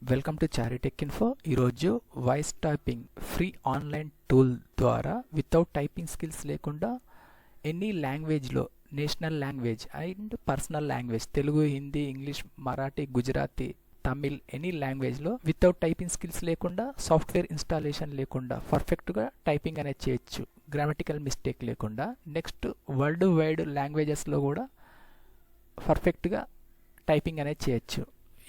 Welcome to Charitech info. ఈరోజు voice typing free online tool ద్వారా without typing skills లేకుండా any లాంగ్వేజ్లో national language and personal language Telugu, Hindi, English, Marathi, Gujarati, Tamil any లాంగ్వేజ్లో without typing skills లేకుండా software installation లేకుండా పర్ఫెక్ట్గా typing అనేది చేయొచ్చు, గ్రామటికల్ మిస్టేక్ లేకుండా. నెక్స్ట్ వరల్డ్ వైడ్ లాంగ్వేజెస్లో కూడా పర్ఫెక్ట్గా టైపింగ్ అనేది చేయొచ్చు.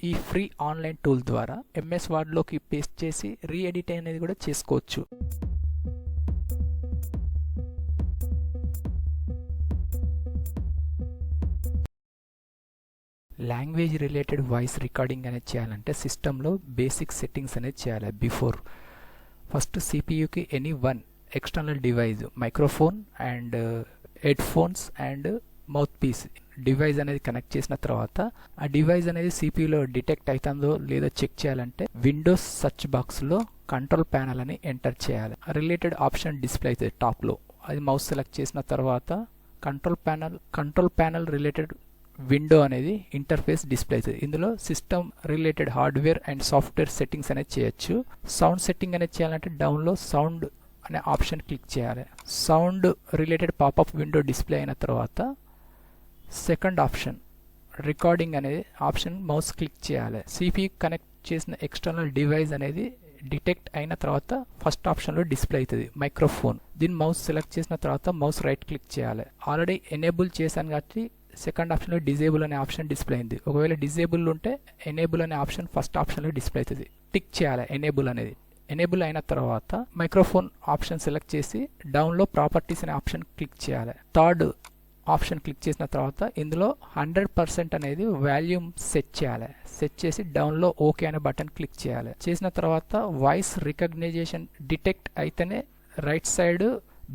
ఈ ఫ్రీ ఆన్లైన్ టూల్ ద్వారా ఎంఎస్ వర్డ్లోకి పేస్ట్ చేసి రీఎడిట్ అనేది కూడా చేసుకోవచ్చు. లాంగ్వేజ్ రిలేటెడ్ వాయిస్ రికార్డింగ్ అనేది చేయాలంటే సిస్టంలో బేసిక్ సెట్టింగ్స్ అనేది చేయాలి. ఫస్ట్ సిపియుకి any one external device, microphone and headphones and mouthpiece device అనేది కనెక్ట్ చేసిన తర్వాత ఆ డివైస్ అనేది సిపియూలో డిటెక్ట్ అవుతుందో లేదో చెక్ చేయాలంటే విండోస్ సర్చ్ బాక్స్లో కంట్రోల్ ప్యానల్ అని ఎంటర్ చేయాలి. రిలేటెడ్ ఆప్షన్ డిస్ప్లే అవుతుంది టాప్లో. అది మౌస్ సెలెక్ట్ చేసిన తర్వాత కంట్రోల్ ప్యానల్ రిలేటెడ్ విండో అనేది ఇంటర్ఫేస్ డిస్ప్లే అవుతుంది. ఇందులో system related hardware and software settings అనేది చేయొచ్చు. సౌండ్ సెట్టింగ్ అనేది చేయాలంటే డౌన్లో సౌండ్ అనే ఆప్షన్ క్లిక్ చేయాలి. Sound related popup window display అయిన తర్వాత సెకండ్ ఆప్షన్ రికార్డింగ్ అనేది ఆప్షన్ మౌస్ క్లిక్ చేయాలి. సిపియు కనెక్ట్ చేసిన ఎక్స్టర్నల్ డివైస్ అనేది డిటెక్ట్ అయిన తర్వాత ఫస్ట్ ఆప్షన్లో డిస్ప్లే అవుతుంది మైక్రోఫోన్. దీన్ని మౌస్ సెలెక్ట్ చేసిన తర్వాత మౌస్ రైట్ క్లిక్ చేయాలి. ఆల్రెడీ ఎనేబుల్ చేశాను కాబట్టి సెకండ్ ఆప్షన్లో డిజేబుల్ అనే ఆప్షన్ డిస్ప్లే అయింది. ఒకవేళ డిజేబుల్ ఉంటే ఎనేబుల్ అనే ఆప్షన్ ఫస్ట్ ఆప్షన్లో డిస్ప్లే అవుతుంది. టిక్ చేయాలి ఎనేబుల్ అనేది. ఎనేబుల్ అయిన తర్వాత మైక్రోఫోన్ ఆప్షన్ సెలెక్ట్ చేసి డౌన్లో ప్రాపర్టీస్ అనే ఆప్షన్ క్లిక్ చేయాలి. థర్డ్ ఆప్షన్ క్లిక్ చేసిన తర్వాత ఇందులో 100% అనేది వాల్యూమ్ సెట్ చేయాలి. సెట్ చేసి డౌన్లో ఓకే అనే బటన్ క్లిక్ చేయాలి. చేసిన తర్వాత వాయిస్ రికగ్నైజేషన్ డిటెక్ట్ అయితేనే రైట్ సైడ్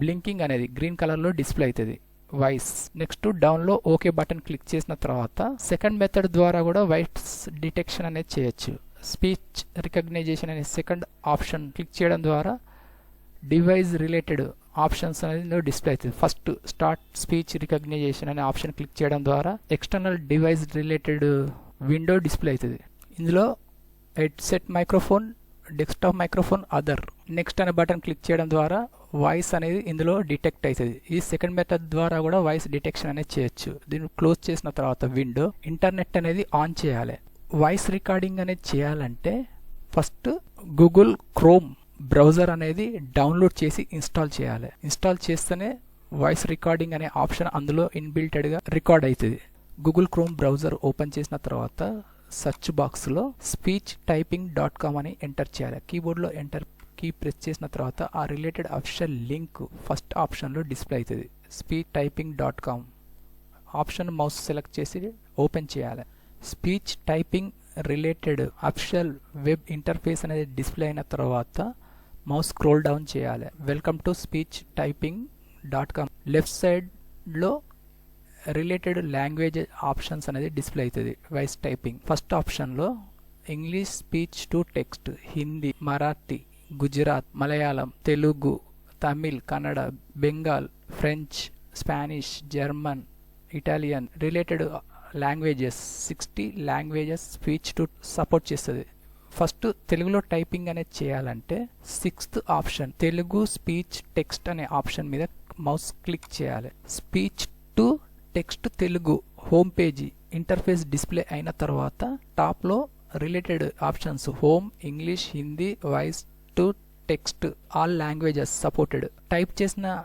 బ్లింకింగ్ అనేది గ్రీన్ కలర్లో డిస్ప్లే అవుతుంది వాయిస్. నెక్స్ట్ డౌన్లో ఓకే బటన్ క్లిక్ చేసిన తర్వాత సెకండ్ మెథడ్ ద్వారా కూడా వాయిస్ డిటెక్షన్ అనేది చేయొచ్చు. స్పీచ్ రికగ్నైజేషన్ అనే సెకండ్ ఆప్షన్ క్లిక్ చేయడం ద్వారా డివైస్ రిలేటెడ్ ఆప్షన్స్ అనేది డిస్ప్లే అవుతుంది. ఫస్ట్ స్టార్ట్ స్పీచ్ రికగ్నైజేషన్ అనే ఆప్షన్ క్లిక్ చేయడం ద్వారా external device related window display అవుతుంది. ఇందులో headset microphone, desktop microphone, other. Next అనే బటన్ క్లిక్ చేయడం ద్వారా వాయిస్ అనేది ఇందులో డిటెక్ట్ అవుతుంది. ఈ సెకండ్ మెథడ్ ద్వారా కూడా వాయిస్ డిటెక్షన్ అనేది చేయొచ్చు. దీన్ని క్లోజ్ చేసిన తర్వాత విండో ఇంటర్నెట్ అనేది ఆన్ చేయాలి. వాయిస్ రికార్డింగ్ అనేది చేయాలంటే ఫస్ట్ గూగుల్ క్రోమ్ బ్రౌజర్ అనేది డౌన్లోడ్ చేసి ఇన్స్టాల్ చేయాలి. ఇన్స్టాల్ చేస్తేనే వాయిస్ రికార్డింగ్ అనే ఆప్షన్ అందులో ఇన్బిల్టెడ్గా రికార్డ్ అవుతుంది. గూగుల్ క్రోమ్ బ్రౌజర్ ఓపెన్ చేసిన తర్వాత సెర్చ్ బాక్స్లో speechtyping.com అని ఎంటర్ చేయాలి. కీబోర్డ్లో ఎంటర్ కీ ప్రెస్ చేసిన తర్వాత ఆ రిలేటెడ్ అఫిషియల్ లింక్ ఫస్ట్ ఆప్షన్లో డిస్ప్లే అవుతుంది. speechtyping.com ఆప్షన్ మౌస్ సెలెక్ట్ చేసి ఓపెన్ చేయాలి. Speech typing related official web interface అనేది డిస్ప్లే అయిన తర్వాత మౌస్ స్క్రోల్ డౌన్ చేయాలి. Welcome to speechtyping.com. లెఫ్ట్ సైడ్లో రిలేటెడ్ లాంగ్వేజ్ ఆప్షన్స్ అనేది డిస్ప్లే అవుతుంది. వాయిస్ టైపింగ్ ఫస్ట్ ఆప్షన్లో English speech to text, Hindi, Marathi, Gujarat, Malayalam, Telugu, Tamil, Kannada, Bengal, French, Spanish, German, Italian related languages 60 languages speech to support చేస్తుంది. First తెలుగులో టైపింగ్ అనేది చేయాలంటే sixth option Telugu speech text అనే option మీద మౌస్ క్లిక్ చేయాలి. Speech to text Telugu home page interface display అయిన తర్వాత టాప్లో related options home, English, Hindi, voice to text all languages supported. Type చేసిన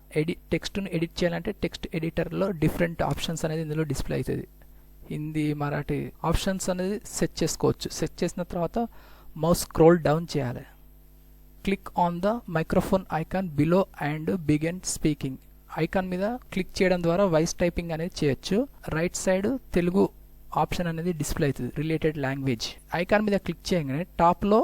టెక్స్ట్ను ఎడిట్ చేయాలంటే టెక్స్ట్ ఎడిటర్లో డిఫరెంట్ ఆప్షన్స్ అనేది ఇందులో డిస్ప్లే అవుతుంది. హిందీ, మరాఠీ ఆప్షన్స్ అనేది సెట్ చేసుకోవచ్చు. సెట్ చేసిన తర్వాత మౌస్ స్క్రోల్ డౌన్ చేయాలి. Click on the microphone icon below and begin speaking icon మీద క్లిక్ చేయడం ద్వారా వాయిస్ టైపింగ్ అనేది చేయొచ్చు. రైట్ సైడ్ తెలుగు ఆప్షన్ అనేది డిస్ప్లే అవుతుంది రిలేటెడ్ లాంగ్వేజ్. ఐకాన్ మీద క్లిక్ చేయగానే టాప్లో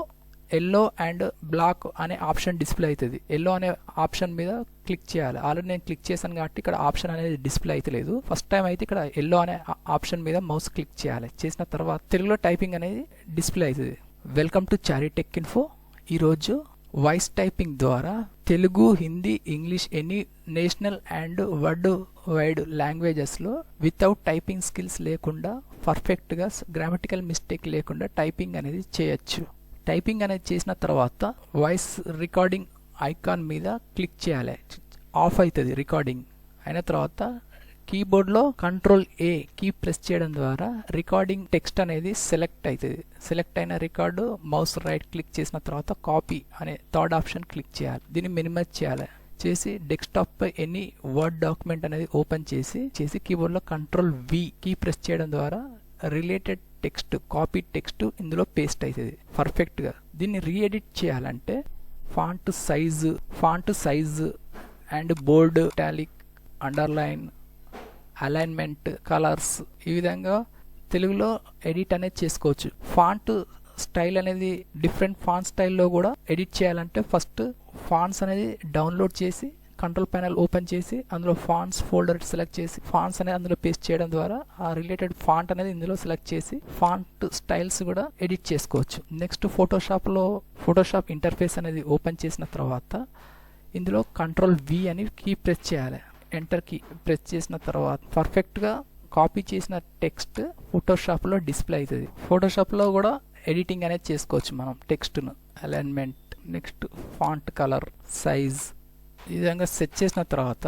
ఎల్లో అండ్ బ్లాక్ అనే ఆప్షన్ డిస్ప్లే అవుతుంది. ఎల్లో అనే ఆప్షన్ మీద క్లిక్ చేయాలి. ఆల్రెడీ నేను క్లిక్ చేశాను కాబట్టి ఇక్కడ ఆప్షన్ అనేది డిస్ప్లే అవుతలేదు. ఫస్ట్ టైం అయితే ఇక్కడ ఎల్లో అనే ఆప్షన్ మీద మౌస్ క్లిక్ చేయాలి. చేసిన తర్వాత తెలుగులో టైపింగ్ అనేది డిస్ప్లే అవుతుంది. Welcome to Charitech info. ఈరోజు వాయిస్ టైపింగ్ ద్వారా Telugu, Hindi, English any national and world wide లాంగ్వేజెస్లో వితౌట్ టైపింగ్ స్కిల్స్ లేకుండా పర్ఫెక్ట్గా గ్రామటికల్ మిస్టేక్ లేకుండా టైపింగ్ అనేది చేయొచ్చు. టైపింగ్ అనేది చేసిన తర్వాత వాయిస్ రికార్డింగ్ ఐకాన్ మీద క్లిక్ చేయాలి. ఆఫ్ అవుతుంది రికార్డింగ్. అయిన తర్వాత కీబోర్డ్లో Ctrl+A కీ ప్రెస్ చేయడం ద్వారా రికార్డింగ్ టెక్స్ట్ అనేది సెలెక్ట్ అవుతుంది. సెలెక్ట్ అయిన రికార్డు మౌస్ రైట్ క్లిక్ చేసిన తర్వాత కాపీ అనే థర్డ్ ఆప్షన్ క్లిక్ చేయాలి. దీన్ని మినిమైజ్ చేయాలి. చేసి డెస్క్టాప్ పై ఎనీ వర్డ్ డాక్యుమెంట్ అనేది ఓపెన్ చేసి కీబోర్డ్లో Ctrl+V కీ ప్రెస్ చేయడం ద్వారా రిలేటెడ్ టెక్స్ట్ కాపీ టెక్స్ట్ ఇందులో పేస్ట్ అవుతుంది పర్ఫెక్ట్గా. దీన్ని రీఎడిట్ చేయాలంటే font size and bold, italic, underline, alignment, colours ఈ విధంగా తెలుగులో ఎడిట్ అనేది చేసుకోవచ్చు. ఫాంట్ స్టైల్ అనేది డిఫరెంట్ ఫాంట్ స్టైల్లో కూడా ఎడిట్ చేయాలంటే ఫస్ట్ ఫాంట్స్ అనేది డౌన్లోడ్ చేసి కంట్రోల్ ప్యానల్ ఓపెన్ చేసి అందులో ఫాంట్స్ ఫోల్డర్ సెలెక్ట్ చేసి ఫాంట్స్ అనేది అందులో పేస్ట్ చేయడం ద్వారా ఆ రిలేటెడ్ ఫాంట్ అనేది ఇందులో సెలెక్ట్ చేసి ఫాంట్ స్టైల్స్ కూడా ఎడిట్ చేసుకోవచ్చు. నెక్స్ట్ ఫోటోషాప్ ఇంటర్ఫేస్ అనేది ఓపెన్ చేసిన తర్వాత ఇందులో Ctrl+V అని కీ ప్రెస్ చేయాలి. ఎంటర్ కీ ప్రెస్ చేసిన తర్వాత పర్ఫెక్ట్గా కాపీ చేసిన టెక్స్ట్ ఫోటోషాప్లో డిస్ప్లే అవుతుంది. ఫోటోషాప్లో కూడా ఎడిటింగ్ అనేది చేసుకోవచ్చు మనం టెక్స్ట్ను. Alignment, next font colour, size ఈ విధంగా సెట్ చేసిన తర్వాత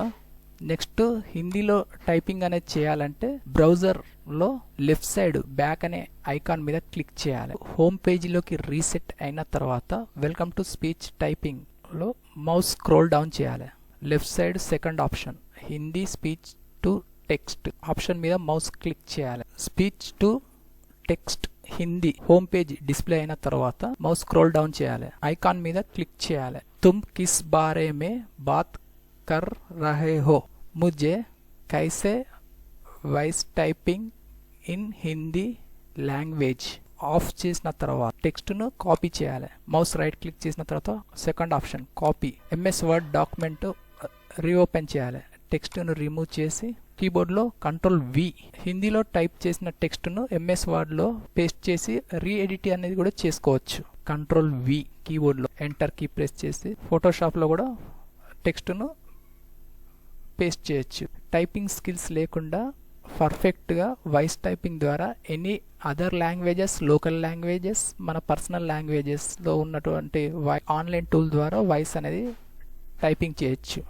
నెక్స్ట్ హిందీలో టైపింగ్ అనేది చేయాలంటే బ్రౌజర్లో లెఫ్ట్ సైడ్ బ్యాక్ అనే ఐకాన్ మీద క్లిక్ చేయాలి. హోమ్ పేజీలోకి రీసెట్ అయిన తర్వాత వెల్కమ్ టు స్పీచ్ టైపింగ్లో మౌస్ స్క్రోల్ డౌన్ చేయాలి. Left side second option Hindi speech to text option మీద మౌస్ క్లిక్ చేయాలి. Speech to text Hindi home page display అయిన తర్వాత మౌస్ స్క్రోల్ డౌన్ చేయాలి. ఐకాన్ మీద క్లిక్ చేయాలి. తుమ్ కిస్ బారే మే బాత్ కర్ రహే హో, ముझे కైసే voice typing in Hindi language of చేసిన తర్వాత టెక్స్ట్ను కాపీ చేయాలి. మౌస్ రైట్ క్లిక్ చేసిన తర్వాత second option copy. MS word document reopen చేయాలి. టెక్స్ట్ను రిమూవ్ చేసి కీబోర్డ్లో Ctrl+V హిందీలో టైప్ చేసిన టెక్స్ట్ను ఎంఎస్ వర్డ్లో పేస్ట్ చేసి రీఎడిట్ అనేది కూడా చేసుకోవచ్చు. Ctrl+V కీబోర్డ్లో ఎంటర్ కీ ప్రెస్ చేసి ఫోటోషాప్లో కూడా టెక్స్ట్ను పేస్ట్ చేయొచ్చు. టైపింగ్ స్కిల్స్ లేకుండా పర్ఫెక్ట్గా వాయిస్ టైపింగ్ ద్వారా any other languages, local languages, మన పర్సనల్ లాంగ్వేజెస్లో ఉన్నటువంటి ఆన్లైన్ టూల్ ద్వారా వాయిస్ అనేది టైపింగ్ చేయొచ్చు.